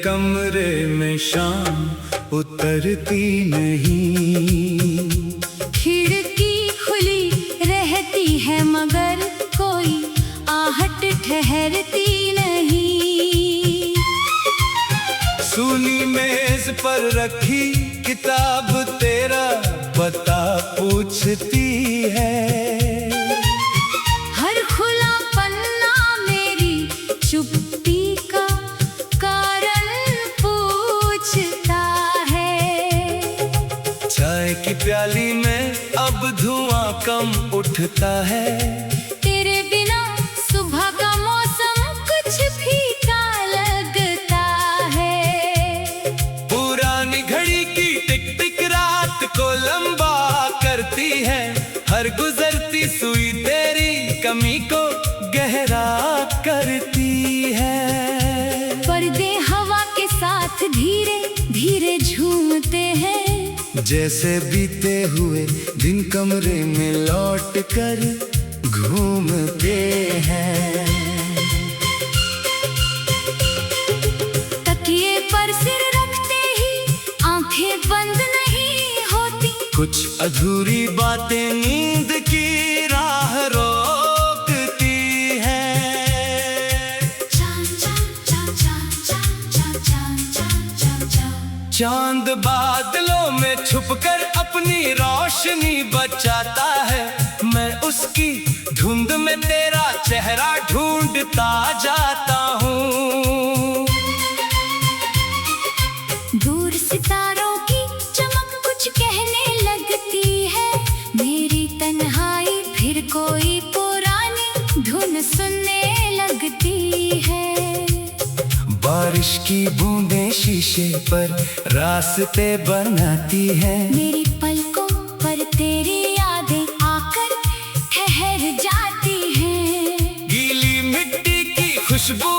कमरे में शाम उतरती नहीं। खिड़की खुली रहती है मगर कोई आहट ठहरती नहीं। सूनी मेज पर रखी किताब तेरा पता पूछती है। हर खुला पन्ना मेरी चुप्पी का कारण पूछता है। चाय की प्याली में अब धुआं कम उठता है। तेरे बिना सुबह का मौसम कुछ फीका लगता है। पुरानी घड़ी की टिक टिक रात को लंबा करती है। हर गुजरती सुई तेरी कमी को गहरा करती है। पर्दे हवा के साथ धीरे धीरे झूमते हैं। जैसे बीते हुए दिन कमरे में लौट कर घूमते हैं। तकिए पर सिर रखते ही आंखें बंद नहीं होती। कुछ अधूरी बातें नींद की राह रोकती है। चांद बादलों में छुपकर अपनी रोशनी बचाता है। मैं उसकी धुंध में तेरा चेहरा ढूंढता जाता हूँ। दूर सितारों की चमक कुछ कहने लगती है। मेरी तन्हाई फिर कोई पुरानी धुन सुनने लगती है। बारिश की बूंदें शीशे पर रास्ते बनाती हैं। मेरी पलकों पर तेरी यादें आकर ठहर जाती हैं। गीली मिट्टी की खुशबू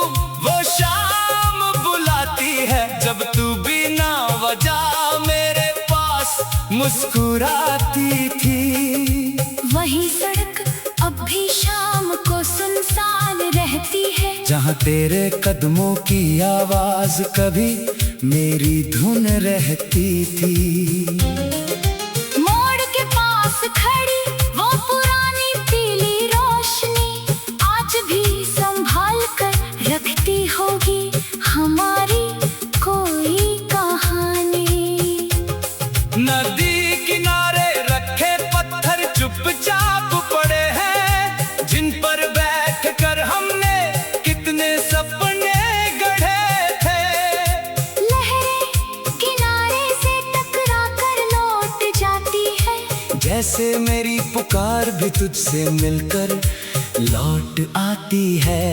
वो शाम बुलाती है। जब तू बिना वजह मेरे पास मुस्कुराती थी। वही सड़क अब भी शाम को सुनसान रहती है। जहाँ तेरे कदमों की आवाज कभी मेरी धुन रहती थी। मोड़ के पास खड़ी वो पुरानी पीली रोशनी आज भी संभाल कर रखती होगी हमारी कोई कहानी। नदी किनारे रखे पत्थर चुपचाप पड़े हैं। जिन पर बैठ कर हमने कितने सपने गढ़े थे। लहरें किनारे से टकरा कर लौट जाती है। जैसे मेरी पुकार भी तुझसे मिलकर लौट आती है।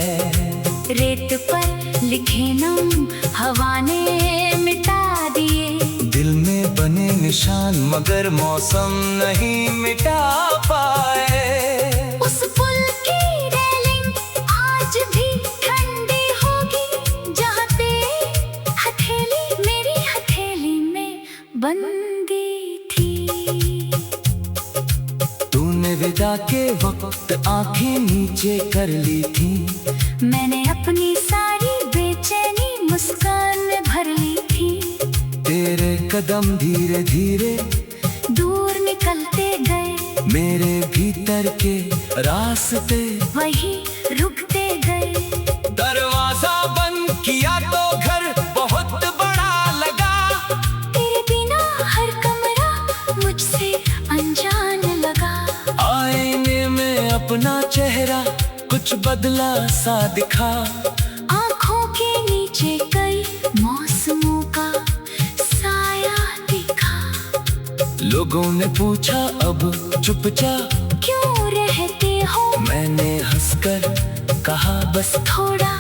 रेत पर लिखे नाम हवा ने मिटा दिए। दिल में बने निशान मगर मौसम नहीं मिटा पाए। उस पुल की रेलिंग आज भी ठंडी होगी जहाँ तेरी हथेली मेरी हथेली में बंदी थी। तूने विदा के वक्त आंखें नीचे कर ली थी। मैंने अपनी सारी बेचैनी मुस्कान में भर ली थी। तेरे कदम धीरे धीरे दूर निकलते गए। मेरे भीतर के रास्ते वही रुकते गए। दरवाजा बंद किया तो घर बहुत बड़ा लगा। तेरे बिना हर कमरा मुझसे अनजान लगा। आईने में अपना चेहरा कुछ बदला सा दिखा। आँखों के नीचे कई मौसमों का साया दिखा। लोगों ने पूछा अब चुपचाप क्यों रहते हो। मैंने हंसकर कहा बस थोड़ा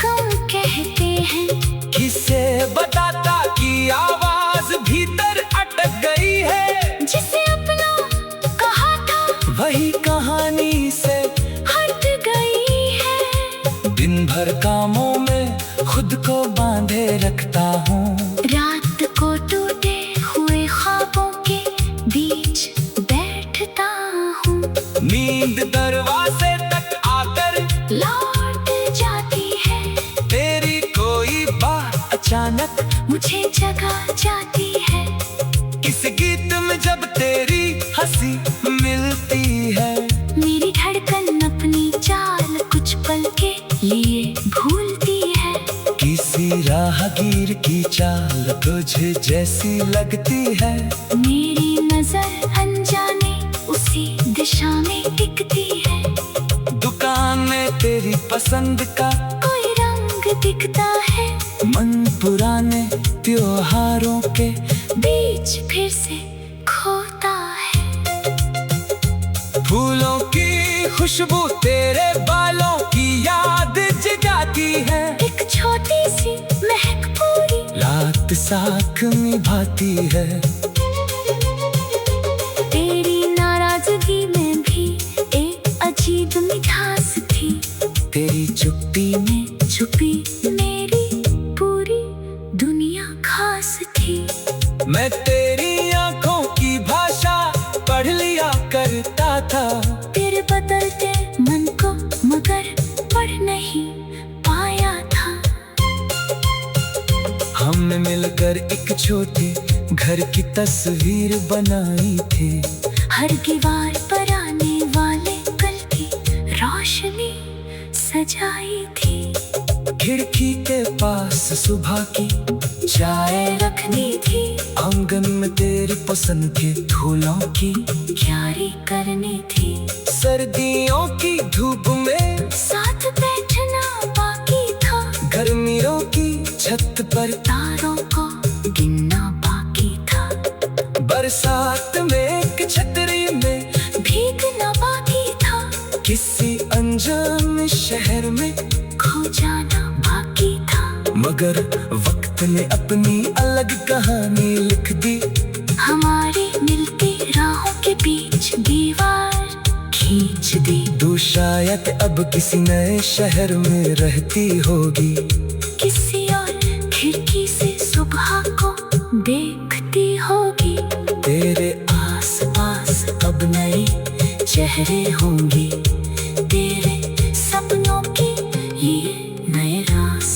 कम कहते हैं। किसे बताता कि आवाज भीतर अटक गई है। जिसे अपना कहा था वही कहानी से हट गई है। दिन भर कामों में खुद को बांधे रखता हूँ। रात को टूटे हुए ख्वाबों के बीच बैठता हूँ। नींद दरवाजे तक आकर लौट जाती है। तेरी कोई बात अचानक मुझे जगा जाती है। किसी गीत में जब तेरी हंसी मिलती है, मेरी धड़कन अपनी चाल कुछ पल के लिए भूलती है। किसी राहगीर की चाल तुझे जैसी लगती है, मेरी नजर अनजाने उसी दिशा में टिकती है। दुकान में तेरी पसंद का कोई रंग दिखता है, मन पुराने त्योहारों के बीच फिर से खोता है। फूलों की खुशबू तेरे बालों की याद जगाती है, एक छोटी सी महक पूरी रात साथ निभाती है। तेरी नाराजगी में भी एक अजीब मिठास थी, तेरी चुप्पी में छुपी मेरी पूरी दुनिया खास थी। मैं तेरी आंखों की भाषा पढ़ लिया करता था, तेरे बदलते मन को मगर पढ़ नहीं पाया था। हमने मिलकर एक छोटे घर की तस्वीर बनाई थी, हर दीवार पर आने वाले कल की रोशनी सजाई थी। खिड़की के पास सुबह की चाय रखनी थी, आंगन में तेरी पसंद के फूलों की क्यारी करनी थी। सर्दियों की धूप में साथ बैठना बाकी था, गर्मियों की छत पर तारों को गिनना बाकी था। बरसात में एक छतरी में भीगना बाकी था, किसी अनजान शहर में खो जाना बाकी था। मगर वक्त ने अपनी अलग कहानी लिख दी, हमारी मिलती राहों के बीच दीवार खींच दी। तू शायद अब किसी नए शहर में रहती होगी, किसी और खिड़की से सुबह को देखती होगी। तेरे आसपास अब नए चेहरे होंगे, तेरे सपनों के लिए नए रास।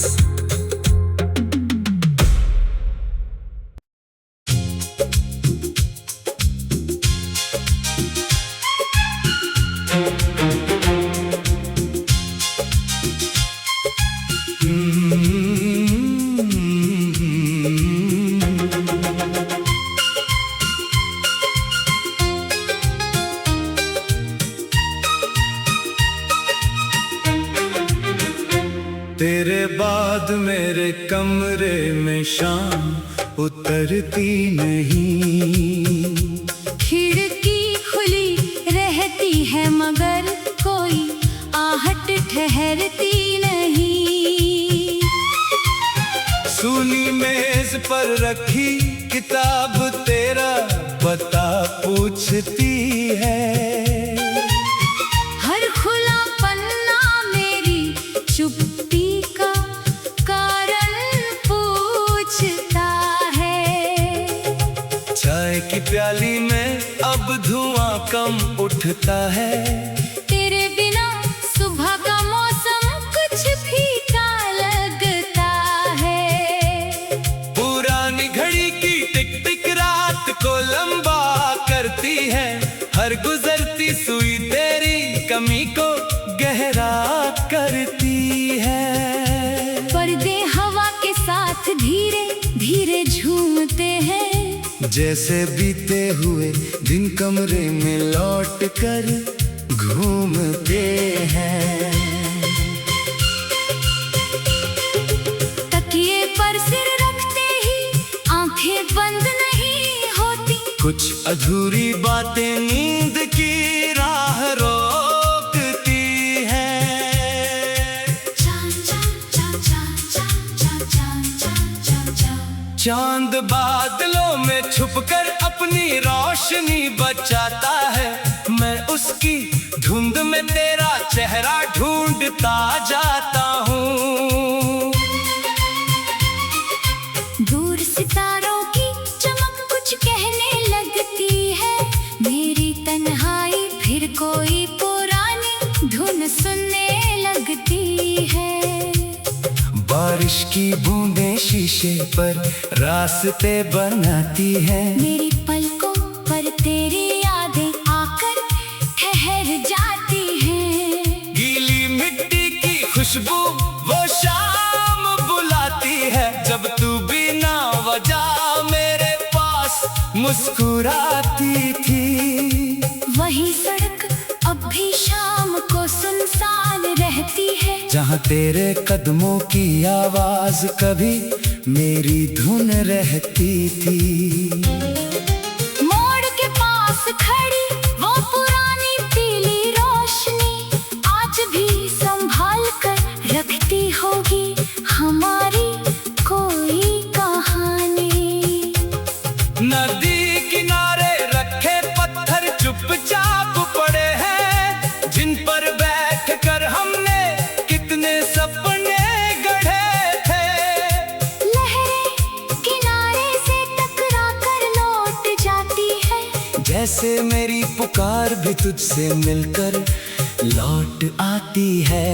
तेरे बाद मेरे कमरे में शाम उतरती नहीं, खिड़की खुली रहती है मगर कोई आहट ठहरती नहीं। सुनी मेज पर रखी किताब तेरा पता पूछती है, हर खुला पन्ना मेरी चुप्पी का कारण पूछता है। चाय की प्याली में अब धुआं कम उठता है, तेरे बिना सुबह का मौसम कुछ फीका लगता है। पुरानी घड़ी की टिक टिक रात को लंबा करती है, हर गुजरती सुई तेरी कमी को गहरा करती है। पर्दे हवा के साथ धीरे धीरे झूमते हैं, जैसे बीते हुए दिन कमरे में लौट कर घूमते हैं। तकिए पर सिर रखते ही आंखें बंद नहीं होती, कुछ अधूरी बातें नींद की राह रोकती है। चांद बादलों में छुपकर अपनी रोशनी बचाता है, मैं उसकी धुंध में तेरा चेहरा ढूंढता जाता हूँ। दूर सितारों की चमक कुछ कहने लगती है, मेरी तन्हाई फिर कोई पुरानी धुन सुनने लगती है। बारिश की बूंदें शीशे पर रास्ते बनाती हैं। मेरी पलकों पर तेरी यादें आकर ठहर जाती हैं। गीली मिट्टी की खुशबू वो शाम बुलाती है, जब तू बिना वजह मेरे पास मुस्कुराती थी। वही सड़क अब भी शाम को सुनसान रहती है, जहाँ तेरे कदमों की आवाज कभी मेरी धुन रहती थी। मोड़ के पास खड़ी वो पुरानी पीली रोशनी आज भी संभाल कर रखती होगी हमारी कोई कहानी। नदी किनारे रखे पत्थर चुपचाप पड़े हैं, जिन पर बैठ कर हमने कितने सपने गढ़े थे। लहरें किनारे से टकरा कर लौट जाती है, जैसे मेरी पुकार भी तुझसे मिलकर लौट आती है।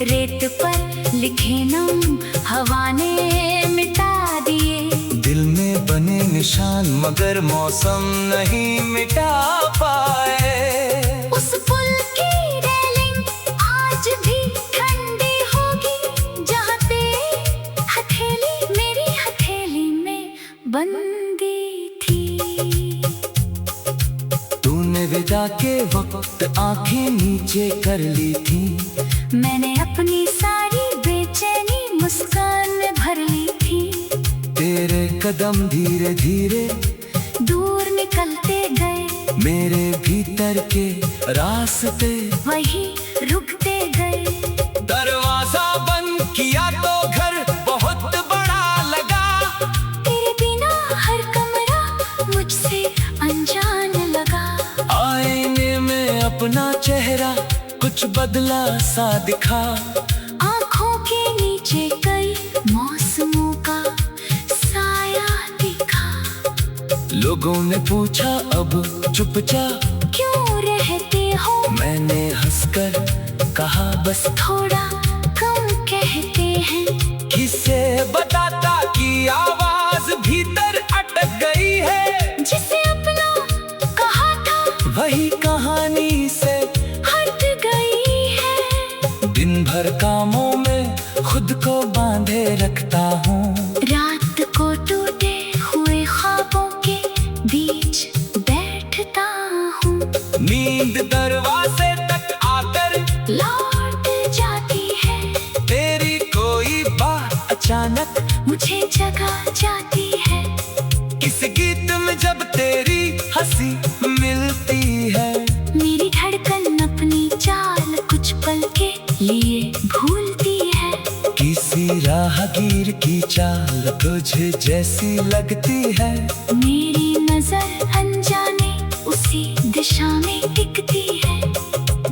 रेत पर लिखे नाम हवा ने मिटा दिए, दिल में बने निशान मगर मौसम नहीं मिटा पाए। उस पुल की रेलिंग आज भी ठंडी होगी, जहाँ तेरी हथेली मेरी हथेली में बंदी थी। तूने विदा के वक्त आंखें नीचे कर ली थी, मैंने अपनी सारी बेचैनी मुस्कान में भर ली थी। तेरे कदम धीरे धीरे दूर निकलते गए, मेरे भीतर के रास्ते वही रुकते गए। दरवाजा बंद किया तो घर बहुत बड़ा लगा, तेरे बिना हर कमरा मुझसे अनजान लगा। आईने में अपना चेहरा कुछ बदला सा दिखा, आँखों के नीचे कई मौसमों का साया दिखा। लोगों ने पूछा अब चुपचाप क्यों रहते हो, मैंने हंसकर कहा बस थोड़ा कम कहते हैं। किसे बताता कि आवाज भीतर अटक गई है, जिसे अपना कहा था वही कहानी से हट गई है। दिन भर कामों में खुद को बांधे रखता हूँ, रात को टूटे हुए ख्वाबों के बीच बैठता हूँ। नींद दरवाजे तक आकर लौट जाती है, तेरी कोई बात अचानक मुझे जगा जाती है। किस गीत में जब तेरी हंसी मिलती है, मेरी धड़कन अपनी चाल कुछ पल के लिए भूलती है। किसी राहगीर की चाल तुझे जैसी लगती है, मेरी नजर अनजाने उसी दिशा में टिकती है।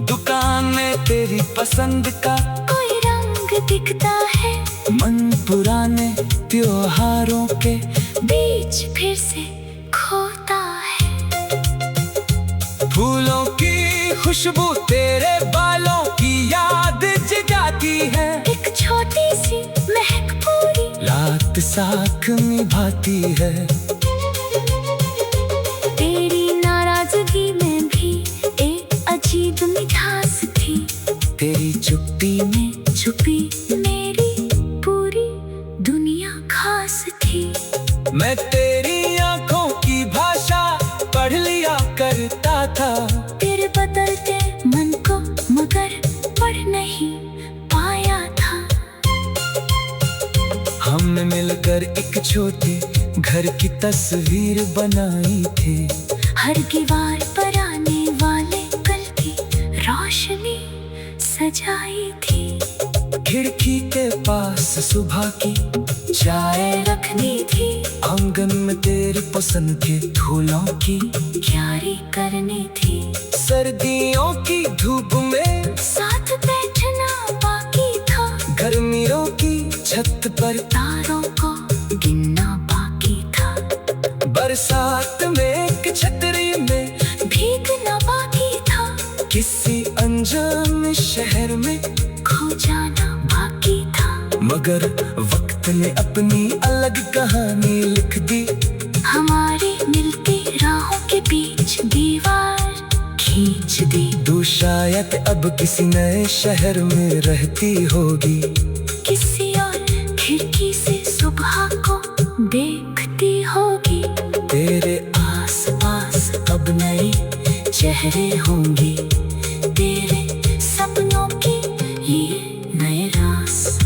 दुकान में तेरी पसंद का कोई रंग दिखता है, मन पुराने त्योहारों के बीच फिर से खोता है। फूलों की खुशबू तेरे बालों की याद जगाती है, एक छोटी सी महक पूरी रात साथ निभाती है। तेरी नाराजगी में भी एक अजीब मिठास थी, तेरी चुप्पी में छुपी मेरी पूरी दुनिया खास थी। मैं तेरी आंखों की भाषा पढ़ लिया करता था, तेरे बदलते मन को मगर पढ़ नहीं पाया था। हमने मिलकर एक छोटे घर की तस्वीर बनाई थी, हर दीवार पर आने वाले कल की रोशनी सजाई थी। खिड़की के पास सुबह की चाय रखनी थी, आंगन में तेरी पसंद के फूलों की क्यारी करनी थी। सर्दियों की धूप में साथ बैठना बाकी था, गर्मियों की छत पर तारों को गिनना बाकी था। बरसात में एक छतरी में भीगना बाकी था, किसी अनजान शहर में खो जाना बाकी था। मगर वक्त ने अपनी अलग कहानी लिख दी। हमारी मिलती राहों के बीच दीवार खींच दी। तू शायद अब किसी नए शहर में रहती होगी, किसी और खिड़की से सुबह को देखती होगी। तेरे आस पास अब नए चेहरे होंगे, तेरे सपनों के लिए नए रास्ते।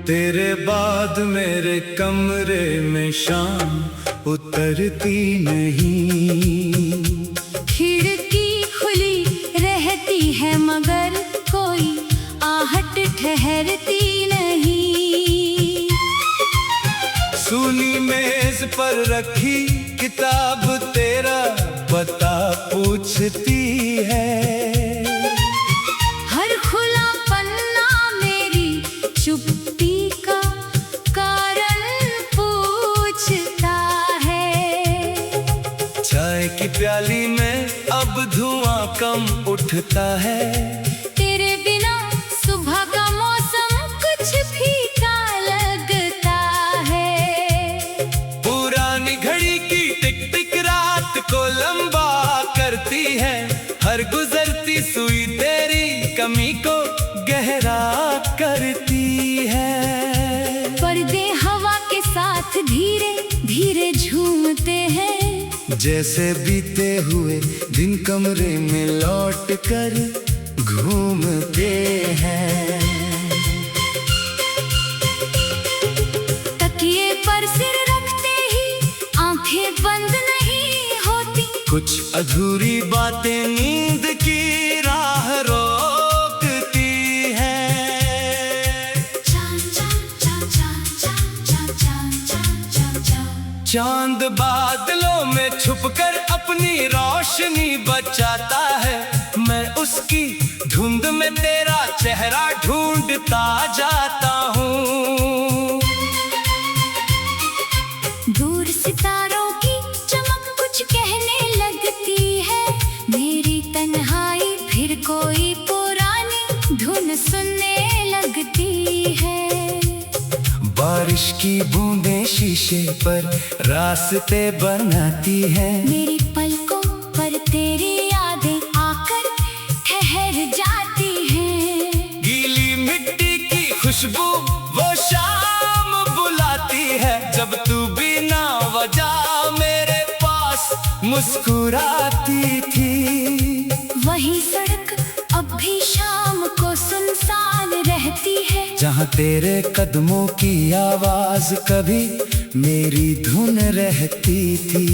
तेरे बाद मेरे कमरे में शाम उतरती नहीं। खिड़की खुली रहती है मगर कोई आहट ठहरती नहीं। सुनी मेज पर रखी किताब तेरा पता पूछती है। हर खुला पन्ना मेरी चुप्पी का कारण पूछता है। चाय की प्याली में अब धुआं कम उठता है। तेरे बिना सुबह का मौसम कुछ फीका लगता है। पुरानी घड़ी की टिक टिक रात को लंबा करती है। हर गुजरती सुई तेरी कमी को गहरा करती है। पर्दे हवा के साथ धीरे धीरे झूमते हैं। जैसे बीते हुए दिन कमरे में लौट कर घूमते हैं। तकिए पर सिर रखते ही आंखें बंद नहीं होती। कुछ अधूरी बातें नींद की राह रोकती है। चांद बादलों में छुपकर अपनी रोशनी बचाता है। मैं उसकी धुंध में तेरा चेहरा ढूंढता जाता हूँ। दूर सितारों की चमक कुछ कहने लगती है। मेरी तन्हाई फिर कोई पुरानी धुन सुनने लगती है। बारिश की बूंदें शीशे पर रास्ते बनाती हैं। मेरी पलकों पर तेरी यादें आकर ठहर जाती हैं। गीली मिट्टी की खुशबू वो शाम बुलाती है। जब तू बिना वजह मेरे पास मुस्कुराती थी। वही सड़क अब भी शाम को सुनसान रहती है। जहाँ तेरे कदमों की आवाज कभी मेरी धुन रहती थी।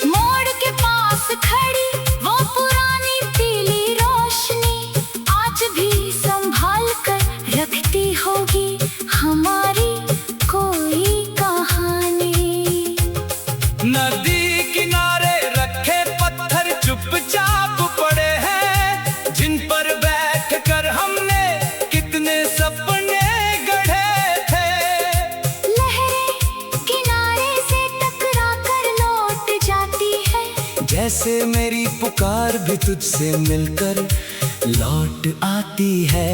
मोड़ के पास खड़ी वो पुरानी पीली रोशनी आज भी संभाल कर रखती होगी हमारी कोई कहानी। नदी किनारे रखे पत्थर चुपचाप पड़े हैं। जिन पर बैठ कर हमने कितने सपने गढ़े थे। लहरें किनारे से टकरा कर लौट जाती है। जैसे मेरी पुकार भी तुझसे मिलकर लौट आती है।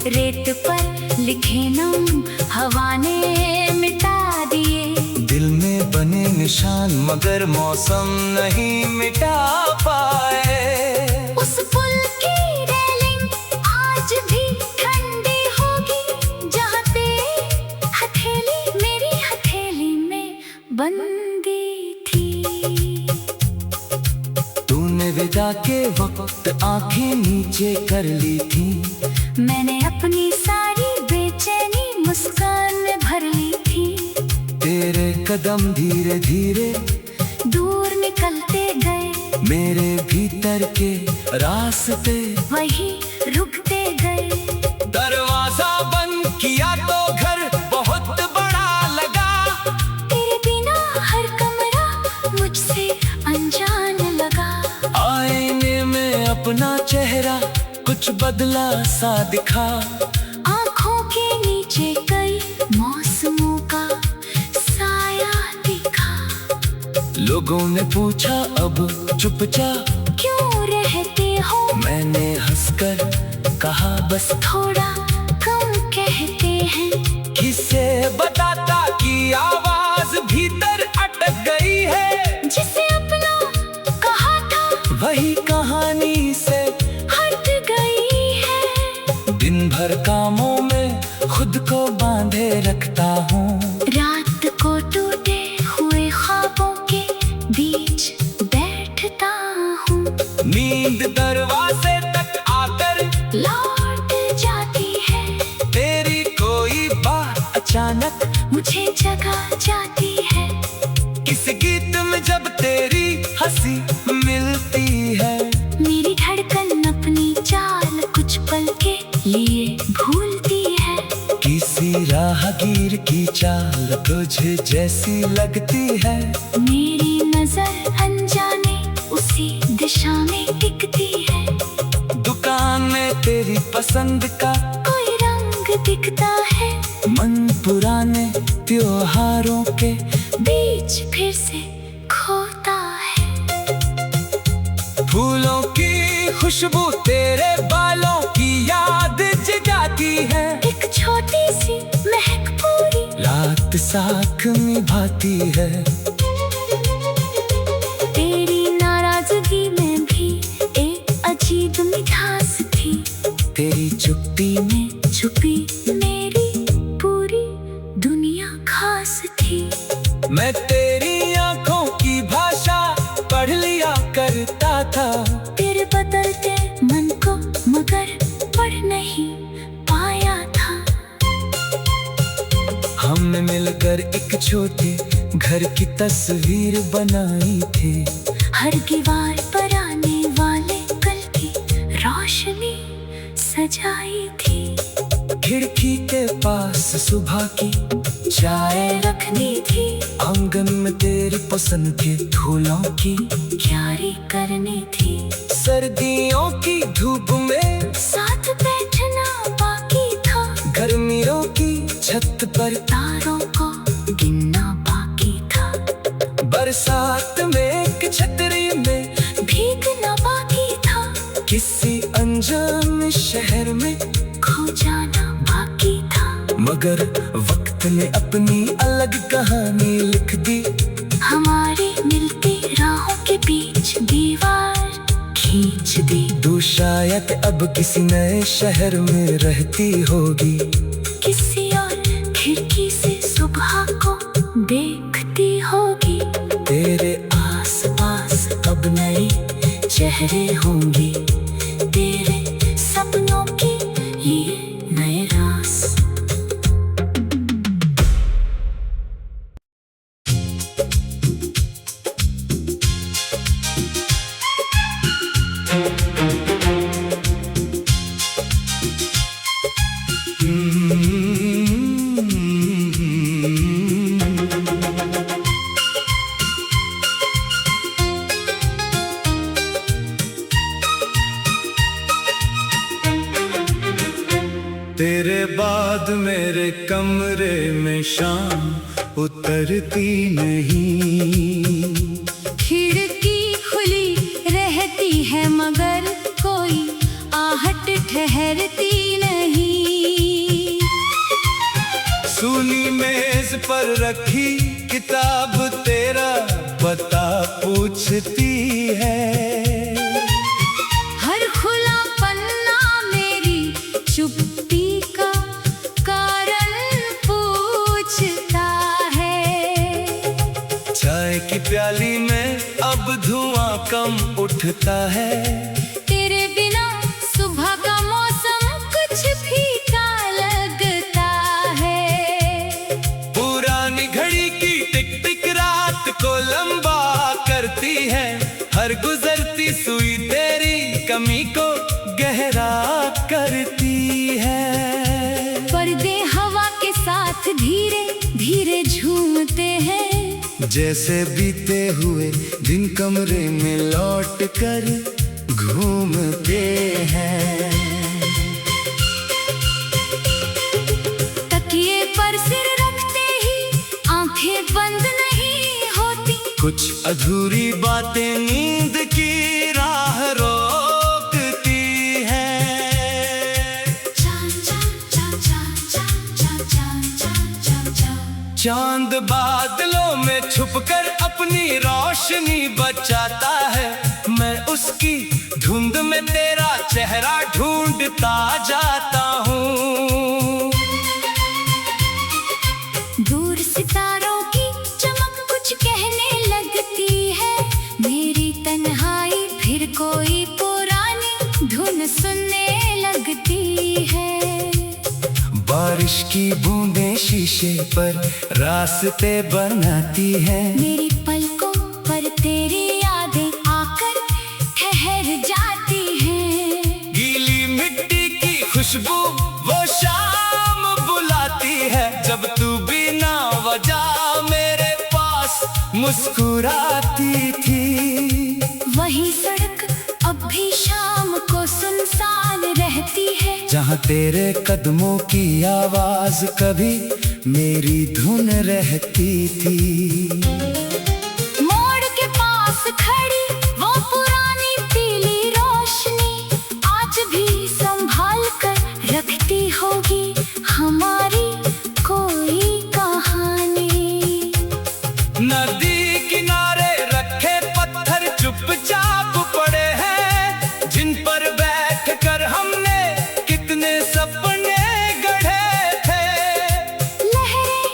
रेत पर लिखे नाम हवा ने मिटा दिए। दिल में बने निशान मगर मौसम नहीं मिटा पाए। उस पुल की रेलिंग आज भी ठंडी होगी जहाँ तेरी हथेली मेरी हथेली में बंदी थी। तूने विदा के वक्त आंखें नीचे कर ली थी। मैंने अपनी सारी बेचैनी मुस्कान में भर ली थी। तेरे कदम धीरे धीरे दूर निकलते गए। मेरे भीतर के रास्ते वही रुकते गए। दरवाजा बंद किया तो घर बहुत से अनजान लगा। आईने में अपना चेहरा कुछ बदला सा दिखा। आँखों के नीचे कई मौसमों का साया दिखा। लोगों ने पूछा अब चुपचाप क्यों रहते हो? मैंने हंसकर कहा बस थोड़ा कम कहते हैं। किसे बताता कि आवाज भीतर अटक गई है। जिसे अपना कहा था वही कहानी से हट गई है। दिन भर कामों में खुद को बांधे रखता हूँ। रात को टूटे हुए ख्वाबों के बीच बैठता हूँ। नींद दरवाजे तक आकर लौट जाती है। तेरी कोई बात अचानक मुझे जगा जाती है। किसी गीत में जब तेरी हंसी मिलती है। मेरी धड़कन अपनी चाल कुछ पल के लिए भूलती है। किसी राहगीर की चाल तुझे जैसी लगती है। मेरी नजर अनजाने उसी दिशा में टिकती है। दुकान में तेरी पसंद का कोई रंग दिखता है। मन पुराने त्योहारों के बीच फिर से खोता है। फूलों की खुशबू तेरे बालों की याद जगाती है। एक छोटी सी महक पूरी रात साथ निभाती है। तेरी नाराजगी में भी एक अजीब मिठास थी। तेरी चुप्पी में छुपी मेरी पूरी दुनिया खास थी। मैं तेरी आंखों की भाषा पढ़ लिया करता था। तेरे बदलते मन को मगर पढ़ नहीं पाया था। हमने मिलकर एक छोटे घर की तस्वीर बनाई थी। हर दीवार पर आने वाले कल की रोशनी सजाई थी। खिड़की के पास सुबह की चाय रखनी थी। आंगन में तेरी पसंद के फूलों की क्यारी करनी थी। सर्दियों की धूप में साथ बैठना बाकी था। गर्मियों की छत पर तारों को गिनना बाकी था। बरसात में एक छतरी में भीगना बाकी था। किसी अनजान शहर में खो जाना बाकी था। मगर वक्त ने अपनी अलग कहानी लिख दी। हमारी मिलती राहों के बीच दीवार खींच दी। तू शायद अब किसी नए शहर में रहती होगी। किसी और खिड़की से सुबह को देखती होगी। तेरे आसपास अब नए चेहरे होंगे। तेरे सपनों के लिए नए रास। तेरे बाद मेरे कमरे में शाम उतरती नहीं। खिड़की खुली रहती है मगर कोई आहट ठहरती नहीं। सुनी मेज पर रखी किताब तेरा पता पूछती है। हर खुला पन्ना मेरी चुप्पी का कारण पूछता है। चाय की प्याली में अब धुआं कम उठता है। तेरे बिना सुबह का मौसम कुछ फीका लगता है। पुरानी घड़ी की टिक टिक रात को लंबा करती है। हर गुजरती सुई तेरी कमी को गहरा करती है। पर्दे हवा के साथ धीरे धीरे झूमते हैं। जैसे बीते हुए दिन कमरे में लौट कर घूमते हैं। तकिए पर सिर रखते ही आंखें बंद नहीं होती। कुछ अधूरी बातें नींद की राह रोकती हैं। चांद बादलों में छुपकर अपनी रोशनी बचाता है। मैं उसकी धुंध में तेरा चेहरा ढूंढता जाता हूँ। दूर सितारों की चमक कुछ कहने लगती है। मेरी तन्हाई फिर कोई पुरानी धुन सुनने लगती है। बारिश की बूंदें शीशे पर रास्ते बनाती हैं। मेरी पलकों पर तेरी यादें आकर ठहर जाती हैं। गीली मिट्टी की खुशबू वो शाम बुलाती है। जब तू बिना वजह मेरे पास मुस्कुराती थी। वही सड़क अब भी शाम को सुनसान रहती है। जहाँ तेरे कदमों की आवाज कभी मेरी धुन रहती थी। मोड़ के पास खड़ी वो पुरानी पीली रोशनी आज भी संभाल कर रखती होगी हमारी कोई कहानी। नदी किनारे रखे पत्थर चुपचाप पड़े हैं। जिन पर बैठ कर हमने कितने सपने गढ़े थे। लहरें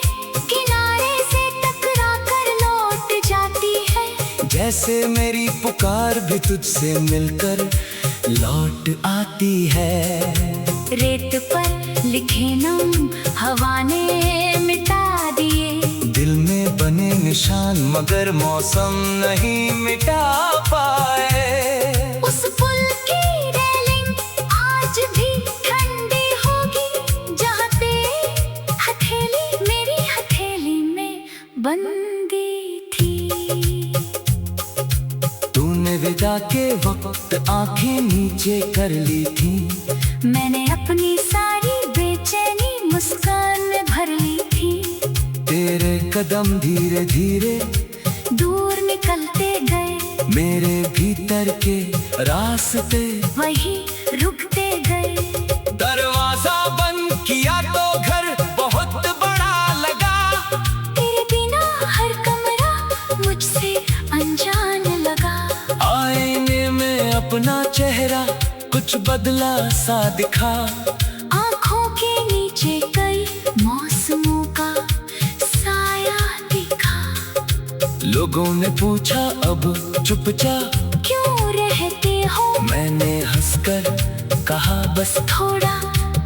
किनारे से टकरा कर लौट जाती है। जैसे मेरी पुकार भी तुझसे मिलकर लौट आती है। रेत पर लिखे नाम हवा ने मिटा दिए। दिल में बने निशान मगर मौसम नहीं मिटा पाए। उस पुल की रेलिंग आज भी ठंडी होगी जहाँ तेरी हथेली मेरी हथेली में बंदी थी। तूने विदा के वक्त आंखें नीचे कर ली थी। मैंने अपनी सारी बेचैनी मुस्कान में भर ली थी। तेरे कदम धीरे धीरे दूर निकलते गए। मेरे भीतर के रास्ते वही रुकते गए। दरवाजा बंद किया तो घर बहुत बड़ा लगा। तेरे बिना हर कमरा मुझसे अनजान लगा। आईने में अपना चेहरा कुछ बदला सा दिखा। आँखों के नीचे कई मौसमों का साया दिखा। लोगों ने पूछा अब चुपचाप क्यों रहते हो? मैंने हंसकर कहा बस थोड़ा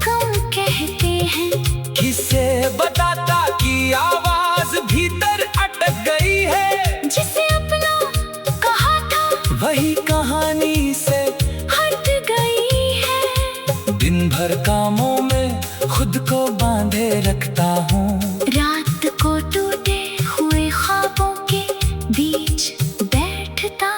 कम कहते हैं। किसे बताता कि आवाज भीतर अटक गई है। जिसे अपना कहा था वही कहानी से हट गई है। दिन भर कामों में खुद को बांधे रखता हूँ। रात को टूटे हुए ख्वाबों के बीच बैठता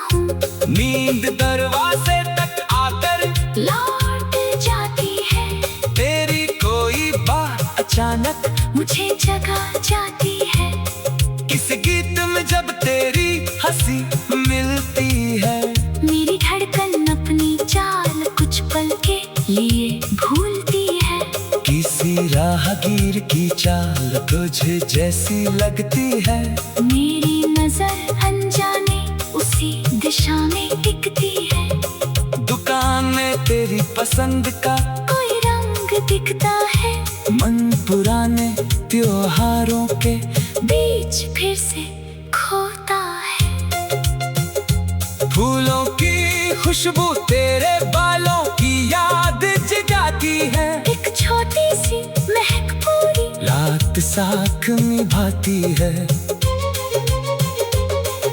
हूँ। नींद दरवाजे तक आकर लौट जाती है। तेरी कोई बात अचानक मुझे जगा जाती है। किस गीत में जब तेरी हंसी मिलती है। मेरी धड़कन अपनी चाल कुछ पल के लिए भूलती है। किसी राहगीर की चाल तुझे जैसी लगती है। मेरी नजर अनजाने उसी दिशा में टिकती है। दुकान में तेरी पसंद का कोई रंग दिखता है। मन पुराने त्योहारों के बीच फिर से खोता है। फूलों की खुशबू तेरे बालों की याद जगाती है। एक छोटी सी महक पूरी रात साथ निभाती है।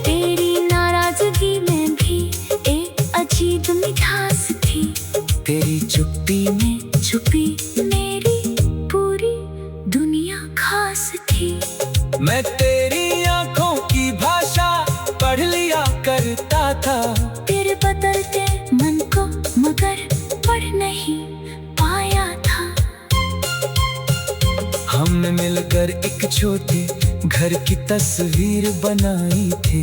तेरी नाराजगी में भी एक अजीब मिठास थी। तेरी चुप्पी में छुपी मेरी पूरी दुनिया खास थी। मैं तेरी आंखों करता था। तेरे बदलते मन को मगर पढ़ नहीं पाया था। हमने मिलकर एक छोटे घर की तस्वीर बनाई थी।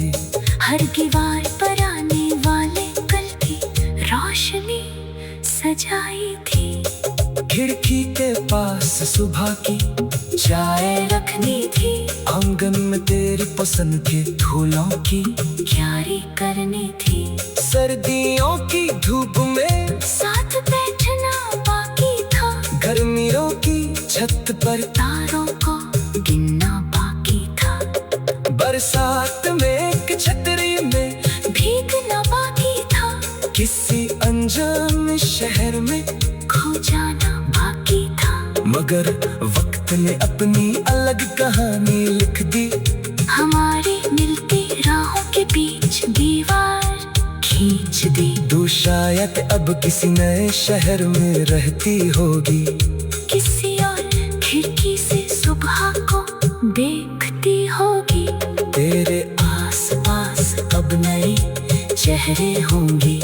हर दीवार पर आने वाले कल की रोशनी सजाई थी। खिड़की के पास सुबह की चाय रखनी थी। आंगन में तेरी पसंद के फूलों की क्यारी करनी थी। सर्दियों की धूप में साथ बैठना बाकी था। गर्मियों की छत पर तारों को गिनना बाकी था। बरसात में एक छतरी में भीगना बाकी था। किसी अनजान शहर में खो जाना बाकी था। मगर वक्त ने अपनी अलग कहानी लिख दी। हमारी मिलती राहों के बीच दीवार खींच दी। तू शायद अब किसी नए शहर में रहती होगी। किसी और खिड़की से सुबह को देखती होगी। तेरे आस पास अब नए चेहरे होंगी।